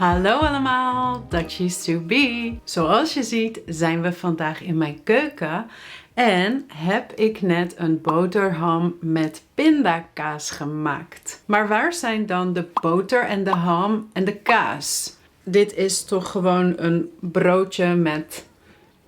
Hallo allemaal, Dutchies to be. Zoals je ziet zijn we vandaag in mijn keuken en heb ik net een boterham met pindakaas gemaakt. Maar waar zijn dan de boter en de ham en de kaas? Dit is toch gewoon een broodje met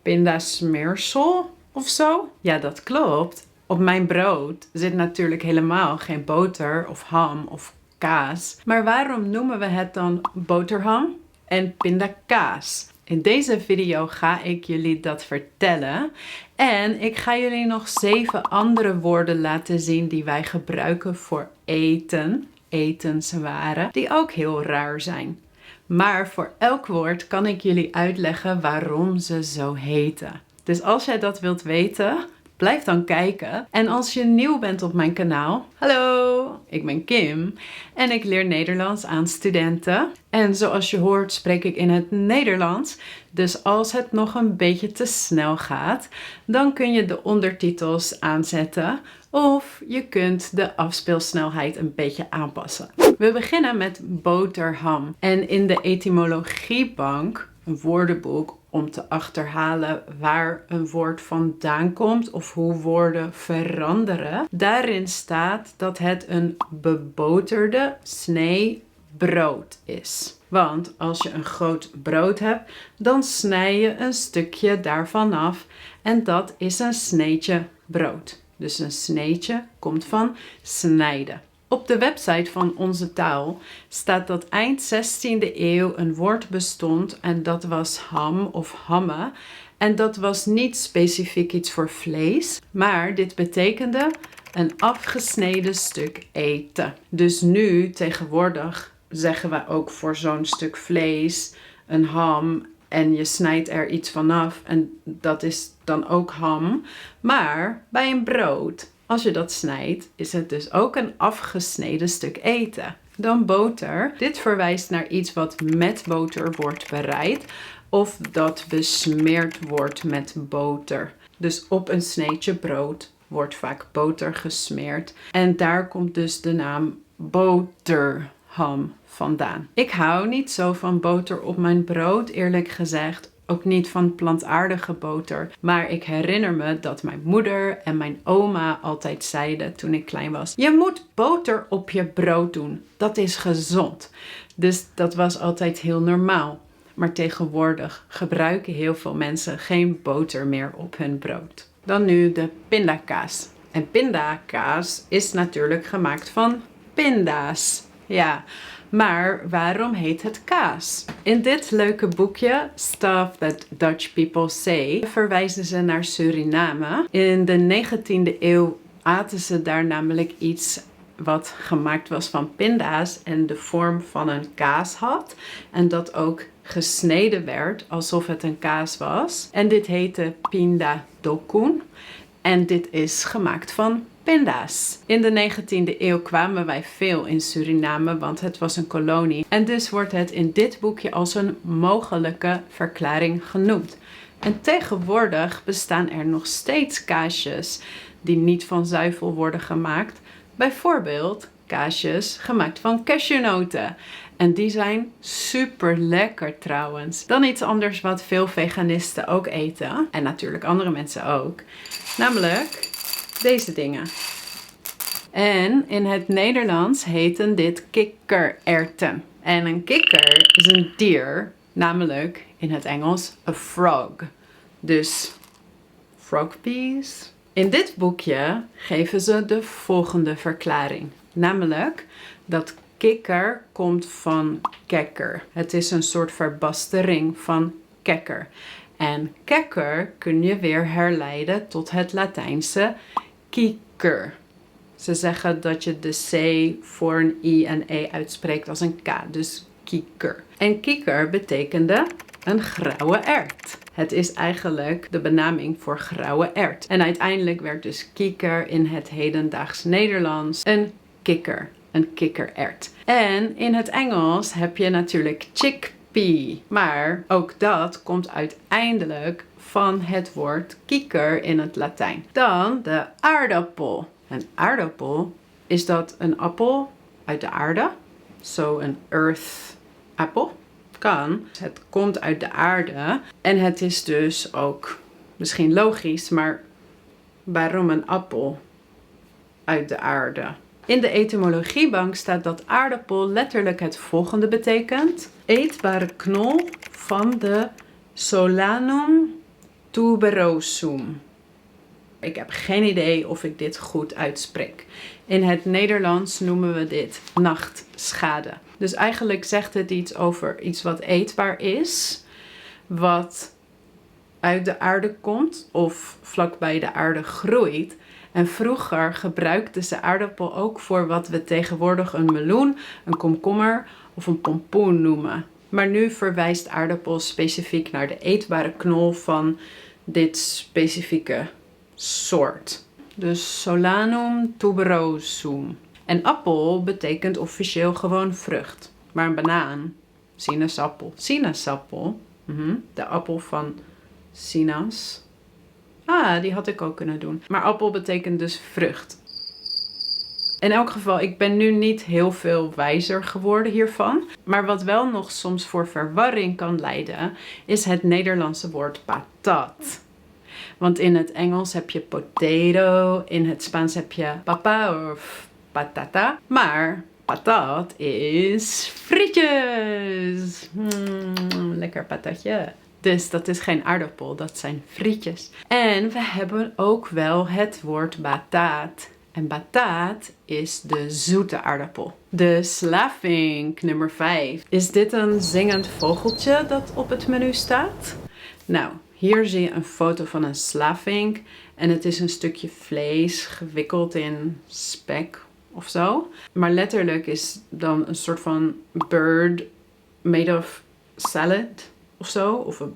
pindasmeersel of zo? Ja, dat klopt. Op mijn brood zit natuurlijk helemaal geen boter of ham of kaas. Maar waarom noemen we het dan boterham en pindakaas? In deze video ga ik jullie dat vertellen. En ik ga jullie nog 7 andere woorden laten zien die wij gebruiken voor eten, etenswaren, die ook heel raar zijn. Maar voor elk woord kan ik jullie uitleggen waarom ze zo heten. Dus als jij dat wilt weten, blijf dan kijken. En als je nieuw bent op mijn kanaal, hallo, ik ben Kim en ik leer Nederlands aan studenten. En zoals je hoort spreek ik in het Nederlands. Dus als het nog een beetje te snel gaat, dan kun je de ondertitels aanzetten. Of je kunt de afspeelsnelheid een beetje aanpassen. We beginnen met boterham. En in de etymologiebank, een woordenboek om te achterhalen waar een woord vandaan komt of hoe woorden veranderen. Daarin staat dat het een beboterde snee brood is. Want als je een groot brood hebt, dan snij je een stukje daarvan af en dat is een sneetje brood. Dus een sneetje komt van snijden. Op de website van Onze Taal staat dat eind 16e eeuw een woord bestond en dat was ham of hamme. En dat was niet specifiek iets voor vlees, maar dit betekende een afgesneden stuk eten. Dus nu, tegenwoordig, zeggen we ook voor zo'n stuk vlees een ham en je snijdt er iets vanaf en dat is dan ook ham. Maar bij een brood, als je dat snijdt, is het dus ook een afgesneden stuk eten. Dan boter. Dit verwijst naar iets wat met boter wordt bereid of dat besmeerd wordt met boter. Dus op een sneetje brood wordt vaak boter gesmeerd. En daar komt dus de naam boterham vandaan. Ik hou niet zo van boter op mijn brood, eerlijk gezegd. Ook niet van plantaardige boter. Maar ik herinner me dat mijn moeder en mijn oma altijd zeiden toen ik klein was: je moet boter op je brood doen. Dat is gezond. Dus dat was altijd heel normaal. Maar tegenwoordig gebruiken heel veel mensen geen boter meer op hun brood. Dan nu de pindakaas. En pindakaas is natuurlijk gemaakt van pinda's. Ja, maar waarom heet het kaas? In dit leuke boekje, Stuff That Dutch People Say, verwijzen ze naar Suriname. In de 19e eeuw aten ze daar namelijk iets wat gemaakt was van pinda's en de vorm van een kaas had. En dat ook gesneden werd alsof het een kaas was. En dit heette pinda dokun. En dit is gemaakt van pinda's. In de 19e eeuw kwamen wij veel in Suriname, want het was een kolonie. En dus wordt het in dit boekje als een mogelijke verklaring genoemd. En tegenwoordig bestaan er nog steeds kaasjes die niet van zuivel worden gemaakt. Bijvoorbeeld kaasjes gemaakt van cashewnoten. En die zijn super lekker trouwens. Dan iets anders wat veel veganisten ook eten. En natuurlijk andere mensen ook. Namelijk deze dingen. En in het Nederlands heten dit kikkererwten. En een kikker is een dier, namelijk in het Engels a frog. Dus frog peas. In dit boekje geven ze de volgende verklaring. Namelijk dat kikker komt van kekker. Het is een soort verbastering van kekker. En kekker kun je weer herleiden tot het Latijnse kieker. Ze zeggen dat je de C voor een I en E uitspreekt als een K, dus kieker. En kieker betekende een grauwe ert. Het is eigenlijk de benaming voor grauwe ert. En uiteindelijk werd dus kieker in het hedendaags Nederlands een kikker, een kikkerert. En in het Engels heb je natuurlijk chickpea. Maar ook dat komt uiteindelijk van het woord kieker in het Latijn. Dan de aardappel. Een aardappel, is dat een appel uit de aarde? Zo een earth apple. kan. Het komt uit de aarde. En het is dus ook misschien logisch, maar waarom een appel uit de aarde? In de etymologiebank staat dat aardappel letterlijk het volgende betekent. Eetbare knol van de Solanum tuberosum. Ik heb geen idee of ik dit goed uitspreek. In het Nederlands noemen we dit nachtschade. Dus eigenlijk zegt het iets over iets wat eetbaar is, wat uit de aarde komt of vlakbij de aarde groeit. En vroeger gebruikten ze aardappel ook voor wat we tegenwoordig een meloen, een komkommer of een pompoen noemen. Maar nu verwijst aardappel specifiek naar de eetbare knol van dit specifieke soort. Dus Solanum tuberosum. En appel betekent officieel gewoon vrucht. Maar een banaan, sinaasappel. Sinaasappel, de appel van Sinaas. Ah, die had ik ook kunnen doen. Maar appel betekent dus vrucht. In elk geval, ik ben nu niet heel veel wijzer geworden hiervan. Maar wat wel nog soms voor verwarring kan leiden, is het Nederlandse woord patat. Want in het Engels heb je potato, in het Spaans heb je papa of patata. Maar patat is frietjes. Lekker patatje. Dus dat is geen aardappel, dat zijn frietjes. En we hebben ook wel het woord bataat. En bataat is de zoete aardappel. De slavink nummer 5. Is dit een zingend vogeltje dat op het menu staat? Nou, hier zie je een foto van een slavink. En het is een stukje vlees gewikkeld in spek of zo. Maar letterlijk is dan een soort van bird made of salad of zo. Of a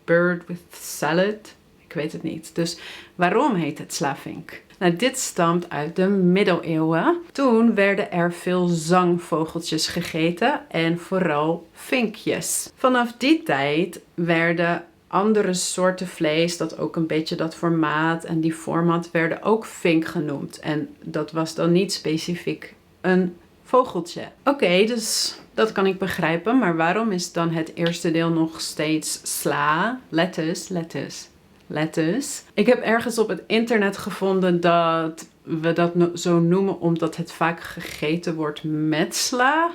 bird with salad. Ik weet het niet. Dus waarom heet het slavink? Nou, dit stamt uit de middeleeuwen. Toen werden er veel zangvogeltjes gegeten en vooral vinkjes. Vanaf die tijd werden andere soorten vlees, dat ook een beetje dat formaat en die vorm had, werden ook vink genoemd. En dat was dan niet specifiek een vogeltje. Oké, dus dat kan ik begrijpen. Maar waarom is dan het eerste deel nog steeds sla? Lettuce. Ik heb ergens op het internet gevonden dat we dat zo noemen omdat het vaak gegeten wordt met sla.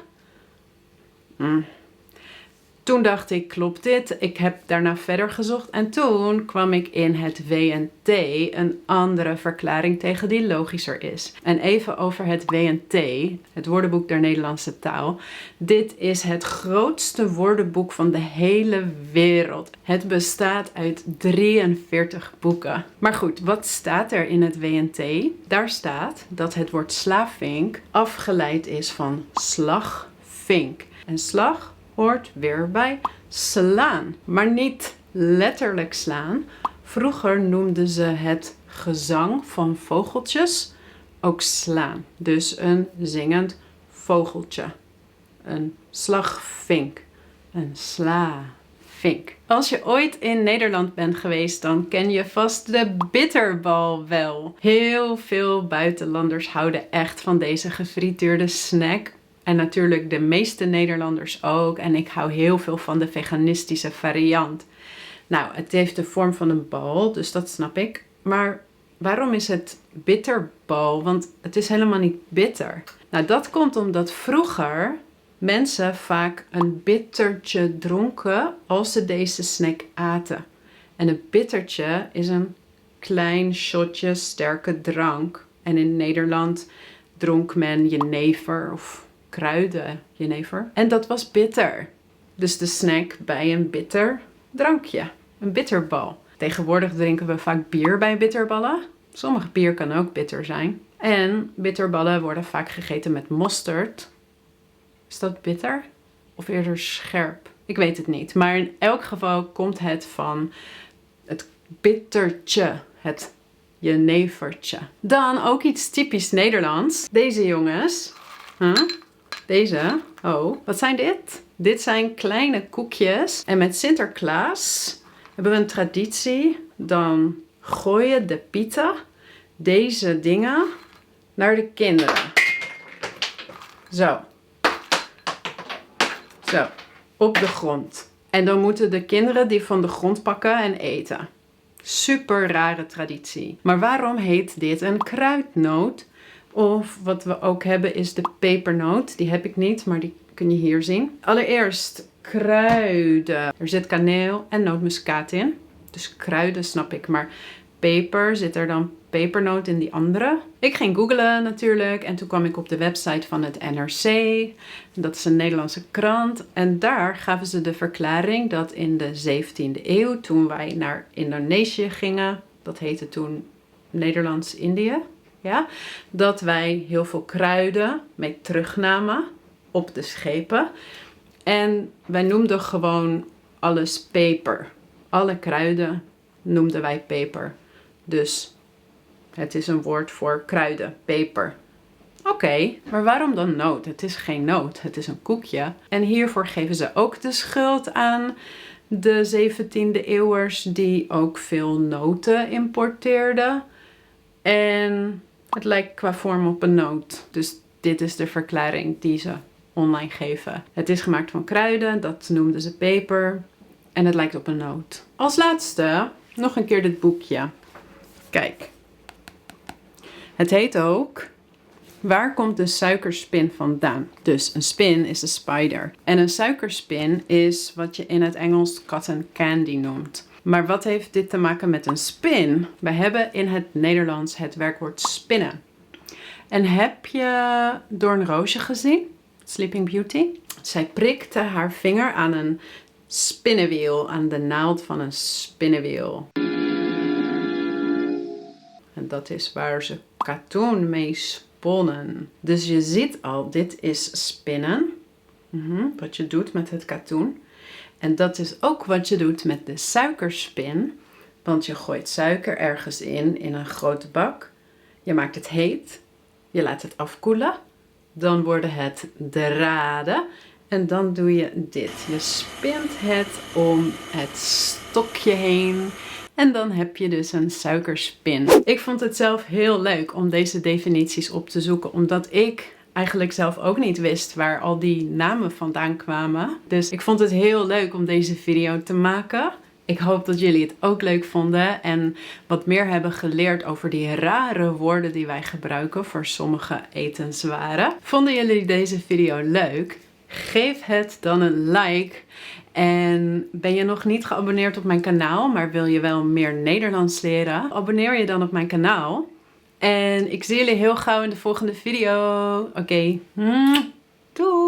Toen dacht ik, klopt dit? Ik heb daarna verder gezocht en toen kwam ik in het WNT een andere verklaring tegen die logischer is. En even over het WNT, het woordenboek der Nederlandse taal. Dit is het grootste woordenboek van de hele wereld. Het bestaat uit 43 boeken. Maar goed, wat staat er in het WNT? Daar staat dat het woord slavink afgeleid is van slagvink. En slag hoort weer bij slaan, maar niet letterlijk slaan. Vroeger noemden ze het gezang van vogeltjes ook slaan. Dus een zingend vogeltje. Een slagvink. Een slavink. Als je ooit in Nederland bent geweest, dan ken je vast de bitterbal wel. Heel veel buitenlanders houden echt van deze gefrituurde snack. En natuurlijk de meeste Nederlanders ook. En ik hou heel veel van de veganistische variant. Nou, het heeft de vorm van een bal, dus dat snap ik. Maar waarom is het bitterbal? Want het is helemaal niet bitter. Nou, dat komt omdat vroeger mensen vaak een bittertje dronken als ze deze snack aten. En een bittertje is een klein shotje sterke drank. En in Nederland dronk men jenever of kruidenjenever. En dat was bitter. Dus de snack bij een bitter drankje. Een bitterbal. Tegenwoordig drinken we vaak bier bij bitterballen. Sommige bier kan ook bitter zijn. En bitterballen worden vaak gegeten met mosterd. Is dat bitter? Of eerder scherp? Ik weet het niet. Maar in elk geval komt het van het bittertje. Het jenevertje. Dan ook iets typisch Nederlands. Deze jongens. Deze. Oh, wat zijn dit? Dit zijn kleine koekjes. En met Sinterklaas hebben we een traditie. Dan gooien de pieten deze dingen naar de kinderen. Zo. Zo. op de grond. En dan moeten de kinderen die van de grond pakken en eten. Super rare traditie. Maar waarom heet dit een kruidnoot? Of wat we ook hebben is de pepernoot. Die heb ik niet, maar die kun je hier zien. Allereerst kruiden. Er zit kaneel en nootmuskaat in. Dus kruiden snap ik, maar peper, zit er dan pepernoot in die andere? Ik ging googlen natuurlijk en toen kwam ik op de website van het NRC. Dat is een Nederlandse krant. En daar gaven ze de verklaring dat in de 17e eeuw, toen wij naar Indonesië gingen, dat heette toen Nederlands-Indië, ja, dat wij heel veel kruiden mee terugnamen op de schepen. En wij noemden gewoon alles peper. Alle kruiden noemden wij peper. Dus het is een woord voor kruiden, peper. Oké, maar waarom dan noot? Het is geen noot, het is een koekje. En hiervoor geven ze ook de schuld aan de 17e eeuwers die ook veel noten importeerden. En het lijkt qua vorm op een noot. Dus dit is de verklaring die ze online geven. Het is gemaakt van kruiden, dat noemden ze peper. En het lijkt op een noot. Als laatste nog een keer dit boekje. Kijk. Het heet ook Waar komt de suikerspin vandaan? Dus een spin is een spider. En een suikerspin is wat je in het Engels cotton candy noemt. Maar wat heeft dit te maken met een spin? We hebben in het Nederlands het werkwoord spinnen. En heb je Doornroosje gezien? Sleeping Beauty? Zij prikte haar vinger aan een spinnenwiel, aan de naald van een spinnenwiel. En dat is waar ze katoen mee sponnen. Dus je ziet al, dit is spinnen. Wat je doet met het katoen. En dat is ook wat je doet met de suikerspin. Want je gooit suiker ergens in een grote bak. Je maakt het heet. Je laat het afkoelen. Dan worden het draden. En dan doe je dit. Je spint het om het stokje heen. En dan heb je dus een suikerspin. Ik vond het zelf heel leuk om deze definities op te zoeken. Omdat ik eigenlijk zelf ook niet wist waar al die namen vandaan kwamen. Dus ik vond het heel leuk om deze video te maken. Ik hoop dat jullie het ook leuk vonden en wat meer hebben geleerd over die rare woorden die wij gebruiken voor sommige etenswaren. Vonden jullie deze video leuk? Geef het dan een like. En ben je nog niet geabonneerd op mijn kanaal, maar wil je wel meer Nederlands leren? Abonneer je dan op mijn kanaal. En ik zie jullie heel gauw in de volgende video. Oké, doei!